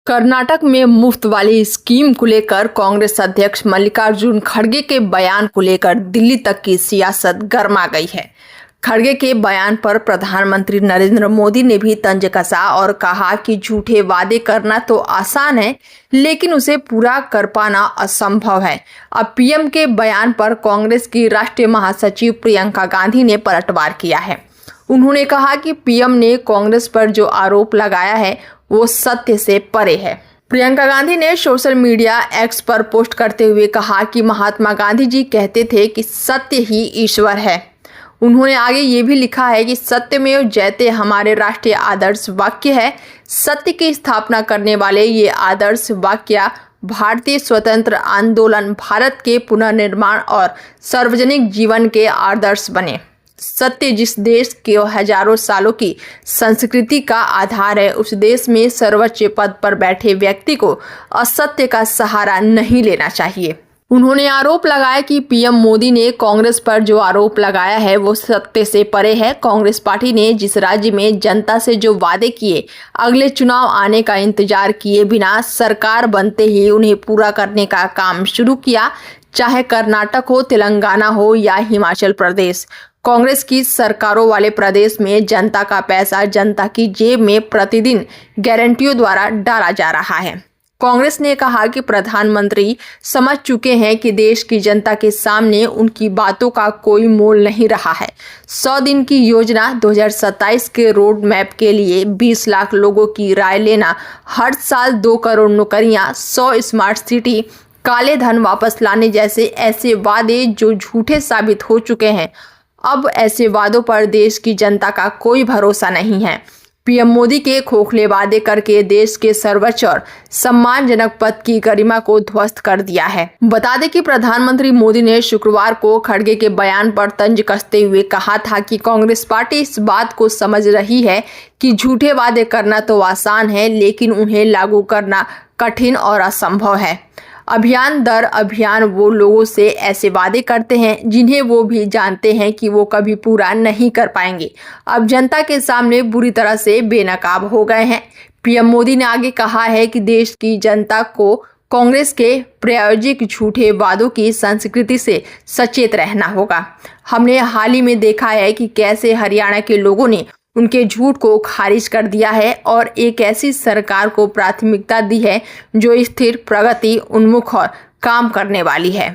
कर्नाटक में मुफ्त वाली स्कीम को लेकर कांग्रेस अध्यक्ष मल्लिकार्जुन खड़गे के बयान को लेकर दिल्ली तक की सियासत गर्मा गई है। खड़गे के बयान पर प्रधानमंत्री नरेंद्र मोदी ने भी तंज कसा और कहा कि झूठे वादे करना तो आसान है, लेकिन उसे पूरा कर पाना असंभव है। अब पीएम के बयान पर कांग्रेस की राष्ट्रीय महासचिव प्रियंका गांधी ने पलटवार किया है। उन्होंने कहा कि पीएम ने कांग्रेस पर जो आरोप लगाया है वो सत्य से परे है। प्रियंका गांधी ने सोशल मीडिया एक्स पर पोस्ट करते हुए कहा कि महात्मा गांधी जी कहते थे कि सत्य ही ईश्वर है। उन्होंने आगे ये भी लिखा है कि सत्यमेव जयते हमारे राष्ट्रीय आदर्श वाक्य है। सत्य की स्थापना करने वाले ये आदर्श वाक्य भारतीय स्वतंत्र आंदोलन, भारत के पुनर्निर्माण और सार्वजनिक जीवन के आदर्श बने। सत्य जिस देश के हजारों सालों की संस्कृति का आधार है, उस देश में सर्वोच्च पद पर बैठे व्यक्ति को असत्य का सहारा नहीं लेना चाहिए। उन्होंने आरोप लगाया कि पीएम मोदी ने कांग्रेस पर जो आरोप लगाया है वो सत्य से परे है। कांग्रेस पार्टी ने जिस राज्य में जनता से जो वादे किए, अगले चुनाव आने का इंतजार किए बिना सरकार बनते ही उन्हें पूरा करने का काम शुरू किया, चाहे कर्नाटक हो, तेलंगाना हो या हिमाचल प्रदेश। कांग्रेस की सरकारों वाले प्रदेश में जनता का पैसा जनता की जेब में प्रतिदिन गारंटियों द्वारा डाला जा रहा है। कांग्रेस ने कहा कि प्रधानमंत्री समझ चुके हैं कि देश की जनता के सामने उनकी बातों का कोई मोल नहीं रहा है। 100 दिन की योजना 2027 के रोड मैप के लिए 20 लाख लोगों की राय लेना, हर साल 2 करोड़ नौकरियां, 100 स्मार्ट सिटी, काले धन वापस लाने जैसे ऐसे वादे जो झूठे साबित हो चुके हैं। अब ऐसे वादों पर देश की जनता का कोई भरोसा नहीं है। पीएम मोदी के खोखले वादे करके देश के सर्वोच्च और सम्मानजनक पद की गरिमा को ध्वस्त कर दिया है। बता दें कि प्रधानमंत्री मोदी ने शुक्रवार को खड़गे के बयान पर तंज कसते हुए कहा था कि कांग्रेस पार्टी इस बात को समझ रही है कि झूठे वादे करना तो आसान है, लेकिन उन्हें लागू करना कठिन और असंभव है। अभियान दर अभियान वो लोगों से ऐसे वादे करते हैं जिन्हें वो भी जानते हैं कि वो कभी पूरा नहीं कर पाएंगे। अब जनता के सामने बुरी तरह से बेनकाब हो गए हैं। पीएम मोदी ने आगे कहा है कि देश की जनता को कांग्रेस के प्रायोजिक झूठे वादों की संस्कृति से सचेत रहना होगा। हमने हाल ही में देखा है कि कैसे हरियाणा के लोगों ने उनके झूठ को खारिज कर दिया है और एक ऐसी सरकार को प्राथमिकता दी है जो स्थिर, प्रगति उन्मुख और काम करने वाली है।